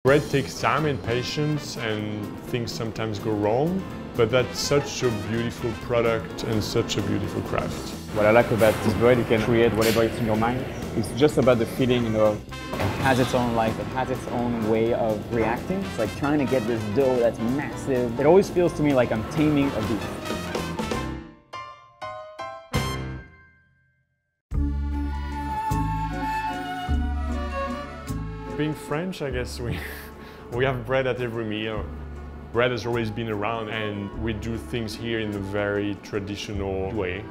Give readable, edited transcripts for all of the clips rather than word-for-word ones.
Bread takes time and patience, and things sometimes go wrong, but that's such a beautiful product and such a beautiful craft. What I like about this bread, you can create whatever is in your mind. It's just about the feeling, it has its own life, it has its own way of reacting. It's like trying to get this dough that's massive. It always feels to me like I'm taming a beast. Being French, I guess we have bread at every meal. Bread has always been around, and we do things here in a very traditional way.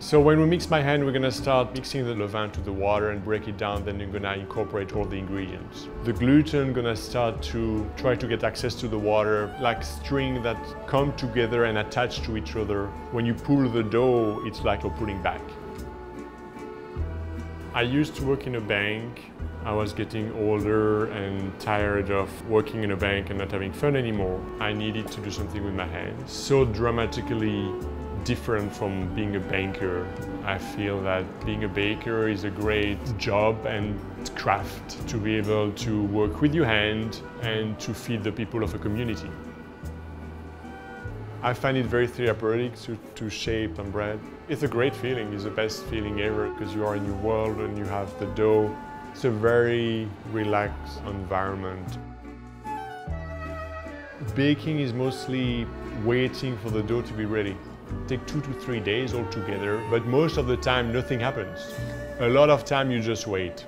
So when we mix by hand, we're gonna start mixing the levain to the water and break it down, then you're gonna incorporate all the ingredients. The gluten gonna start to try to get access to the water, like string that come together and attach to each other. When you pull the dough, it's like you're pulling back. I used to work in a bank. I was getting older and tired of working in a bank and not having fun anymore. I needed to do something with my hands. So dramatically different from being a banker. I feel that being a baker is a great job and craft to be able to work with your hand and to feed the people of a community. I find it very therapeutic to shape some bread. It's a great feeling. It's the best feeling ever because you are in your world and you have the dough. It's a very relaxed environment. Baking is mostly waiting for the dough to be ready. It takes 2 to 3 days altogether, but most of the time nothing happens. A lot of time you just wait.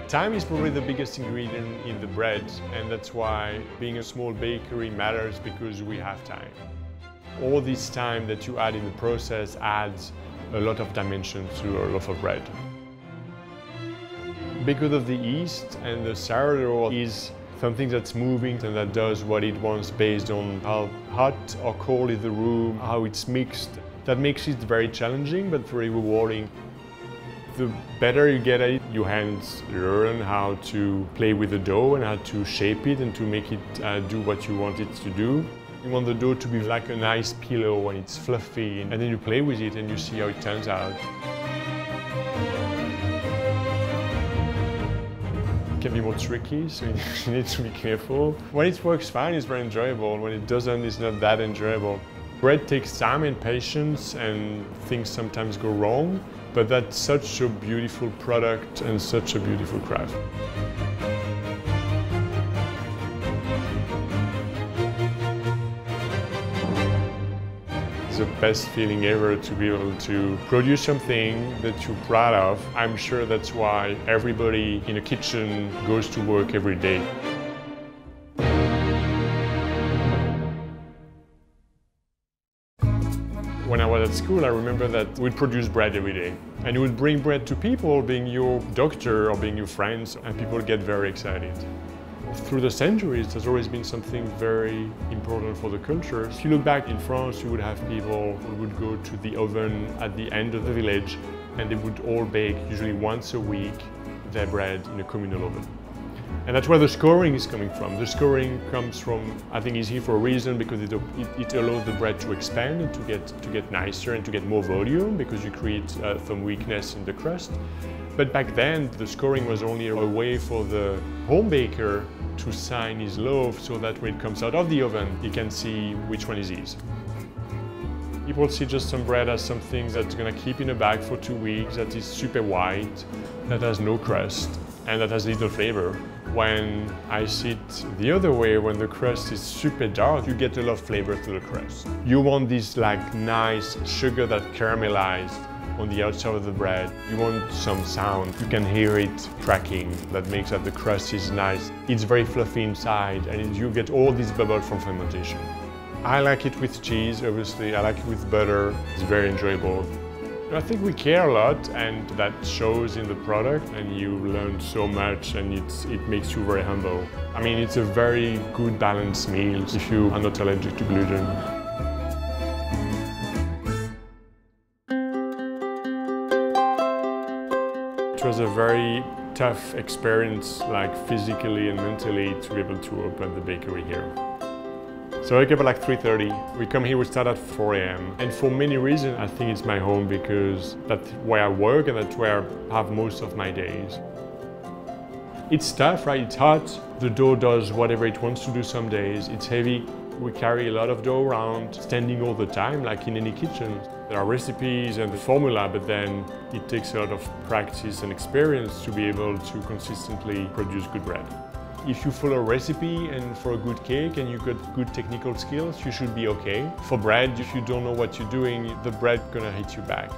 Time is probably the biggest ingredient in the bread, and that's why being a small bakery matters, because we have time. All this time that you add in the process adds a lot of dimension to a loaf of bread. Because of the yeast and the sourdough is something that's moving and that does what it wants based on how hot or cold is the room, how it's mixed. That makes it very challenging but very rewarding. The better you get at it, your hands learn how to play with the dough and how to shape it and to make it do what you want it to do. You want the dough to be like a nice pillow when it's fluffy, and then you play with it and you see how it turns out. It can be more tricky, so you need to be careful. When it works fine, it's very enjoyable. When it doesn't, it's not that enjoyable. Bread takes time and patience, and things sometimes go wrong. But that's such a beautiful product and such a beautiful craft. It's the best feeling ever to be able to produce something that you're proud of. I'm sure that's why everybody in a kitchen goes to work every day. When I was at school, I remember that we'd produce bread every day. And you would bring bread to people, being your doctor or being your friends, and people get very excited. Through the centuries, there's always been something very important for the culture. If you look back in France, you would have people who would go to the oven at the end of the village, and they would all bake, usually once a week, their bread in a communal oven. And that's where the scoring is coming from. The scoring comes from, I think it's here for a reason, because it allows the bread to expand and to get nicer and to get more volume, because you create some weakness in the crust. But back then, the scoring was only a way for the home baker to sign his loaf so that when it comes out of the oven, he can see which one is his. People see just some bread as something that's gonna keep in a bag for 2 weeks, that is super white, that has no crust, and that has little flavor. When I see it the other way, when the crust is super dark, you get a lot of flavor to the crust. You want this like nice sugar that caramelized on the outside of the bread. You want some sound. You can hear it cracking. That makes that the crust is nice. It's very fluffy inside, and you get all this bubble from fermentation. I like it with cheese, obviously. I like it with butter. It's very enjoyable. I think we care a lot, and that shows in the product, and you learn so much, and it makes you very humble. I mean, it's a very good balanced meal if you are not allergic to gluten. It was a very tough experience, like physically and mentally, to be able to open the bakery here. So I wake up at like 3:30. We come here, we start at 4 a.m. And for many reasons, I think it's my home because that's where I work and that's where I have most of my days. It's tough, right? It's hot. The dough does whatever it wants to do some days. It's heavy. We carry a lot of dough around, standing all the time, like in any kitchen. There are recipes and the formula, but then it takes a lot of practice and experience to be able to consistently produce good bread. If you follow a recipe and for a good cake and you've got good technical skills, you should be okay. For bread, if you don't know what you're doing, the bread's gonna hit you back.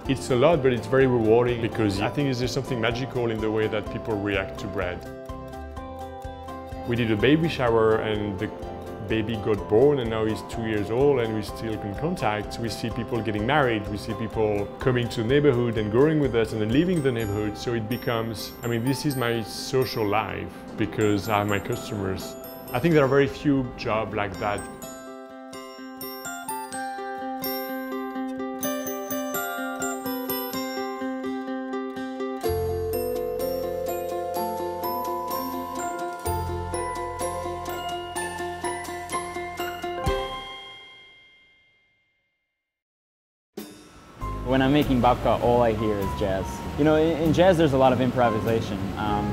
It's a lot, but it's very rewarding because I think there's something magical in the way that people react to bread. We did a baby shower and the baby got born and now he's 2 years old and we're still in contact. We see people getting married, we see people coming to the neighborhood and growing with us and then leaving the neighborhood. So it becomes, I mean, this is my social life because I have my customers. I think there are very few jobs like that. When I'm making babka, all I hear is jazz. You know, in jazz there's a lot of improvisation,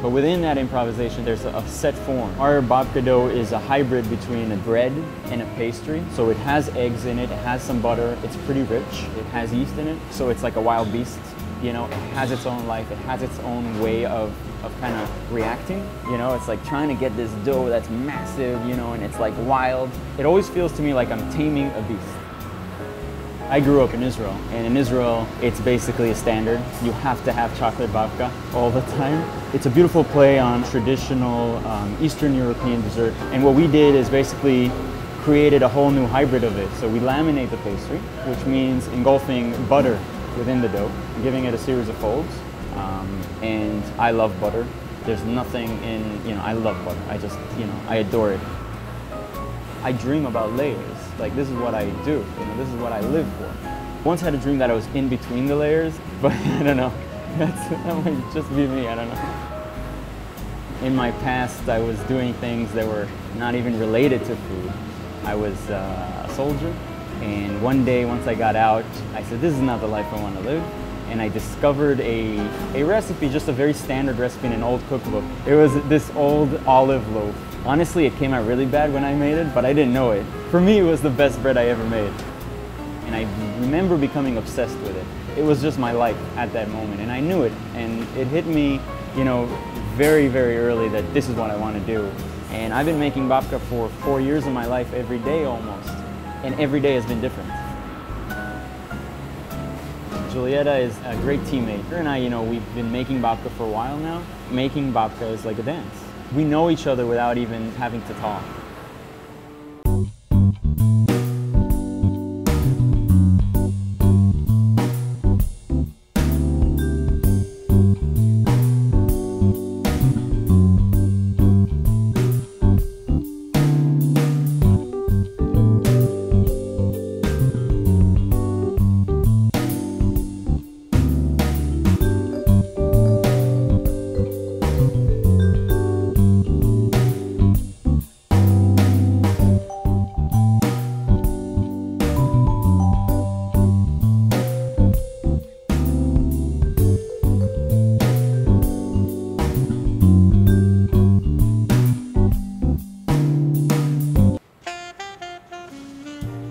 but within that improvisation there's a set form. Our babka dough is a hybrid between a bread and a pastry. So it has eggs in it, it has some butter, it's pretty rich, it has yeast in it, so it's like a wild beast. You know, it has its own life, it has its own way of kind of reacting. You know, it's like trying to get this dough that's massive, you know, and it's like wild. It always feels to me like I'm taming a beast. I grew up in Israel, and in Israel, it's basically a standard. You have to have chocolate babka all the time. It's a beautiful play on traditional Eastern European dessert. And what we did is basically created a whole new hybrid of it. So we laminate the pastry, which means engulfing butter within the dough, giving it a series of folds. And I love butter. There's nothing in, you know, I love butter. I just, you know, I adore it. I dream about layers. Like, this is what I do, you know, this is what I live for. Once had a dream that I was in between the layers, but I don't know. That might just be me, I don't know. In my past, I was doing things that were not even related to food. I was a soldier, and one day, once I got out, I said, this is not the life I want to live. And I discovered a recipe, just a very standard recipe in an old cookbook. It was this old olive loaf. Honestly, it came out really bad when I made it, but I didn't know it. For me, it was the best bread I ever made. And I remember becoming obsessed with it. It was just my life at that moment, and I knew it. And it hit me, you know, very, very early that this is what I want to do. And I've been making babka for 4 years of my life, every day almost. And every day has been different. Julieta is a great teammate. Her and I, you know, we've been making babka for a while now. Making babka is like a dance. We know each other without even having to talk.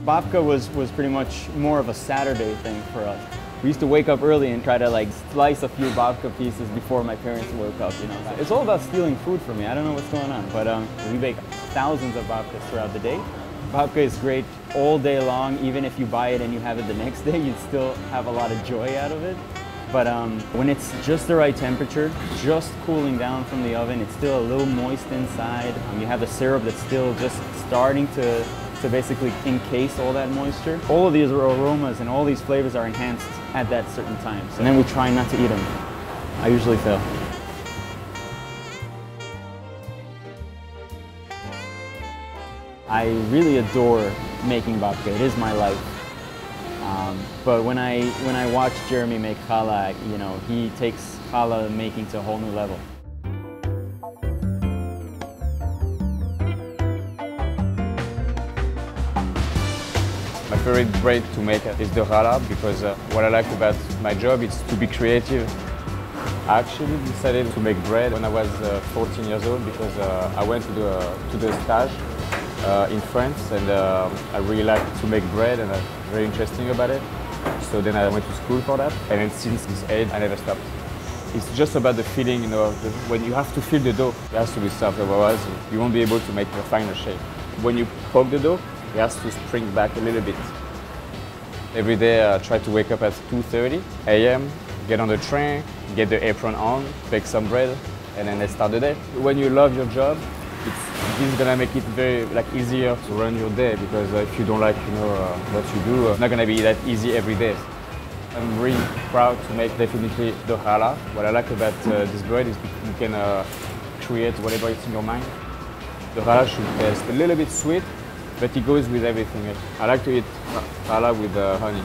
Babka was pretty much more of a Saturday thing for us. We used to wake up early and try to like slice a few babka pieces before my parents woke up, you know. It's all about stealing food from me. I don't know what's going on, but we bake thousands of babkas throughout the day. Babka is great all day long. Even if you buy it and you have it the next day, you'd still have a lot of joy out of it. But when it's just the right temperature, just cooling down from the oven, it's still a little moist inside. You have the syrup that's still just starting to basically encase all that moisture. All of these aromas and all these flavors are enhanced at that certain time. And then we try not to eat them. I usually fail. I really adore making babka. It is my life. But when I watch Jeremy make challah, you know, he takes challah making to a whole new level. My favorite bread to make is the challah because what I like about my job is to be creative. I actually decided to make bread when I was 14 years old because I went to the stage in France and I really like to make bread and I'm very interesting about it. So then I went to school for that and then since this age I never stopped. It's just about the feeling, you know, when you have to feel the dough, it has to be soft, otherwise you won't be able to make a finer shape. When you poke the dough, it has to spring back a little bit. Every day I try to wake up at 2:30 a.m., get on the train, get the apron on, bake some bread, and then I start the day. When you love your job, this is gonna make it very easier to run your day because if you don't like what you do, it's not gonna be that easy every day. I'm really proud to make definitely the challah. What I like about this bread is you can create whatever is in your mind. The challah should taste a little bit sweet, but it goes with everything. I like to eat challah with honey.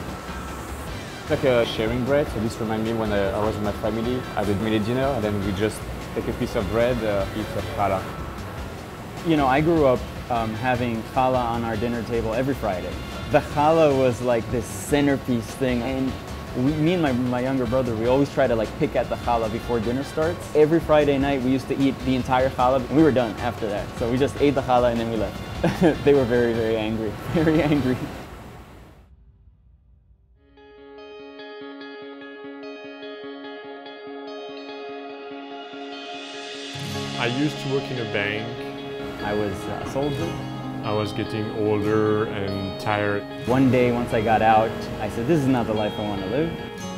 It's like a sharing bread, so this reminds me when I was with my family at the family dinner, and then we just take a piece of bread, eat challah. You know, I grew up having challah on our dinner table every Friday. The challah was like this centerpiece thing, and me and my younger brother, we always try to pick at the challah before dinner starts. Every Friday night we used to eat the entire challah, and we were done after that. So we just ate the challah and then we left. They were very, very angry, very angry. I used to work in a bank. I was a soldier. I was getting older and tired. One day, once I got out, I said, this is not the life I want to live.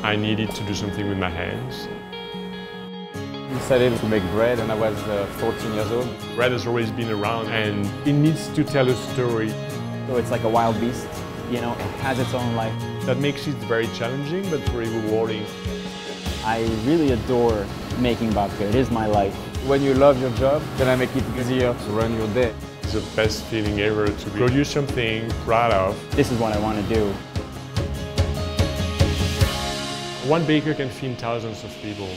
I needed to do something with my hands. I decided to make bread when I was 14 years old. Bread has always been around and it needs to tell a story. So it's like a wild beast, you know, it has its own life. That makes it very challenging but very rewarding. I really adore making vodka. It is my life. When you love your job, then I make it easier to run your day. It's the best feeling ever to produce something proud of. This is what I want to do. One baker can feed thousands of people.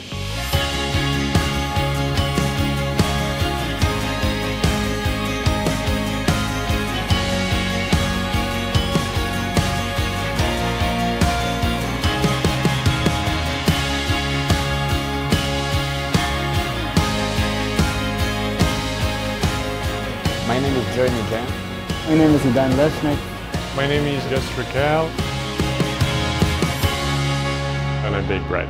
My name is Jeremy Jan. My name is Idan Leshnik. My name is Chappell and I bake bread.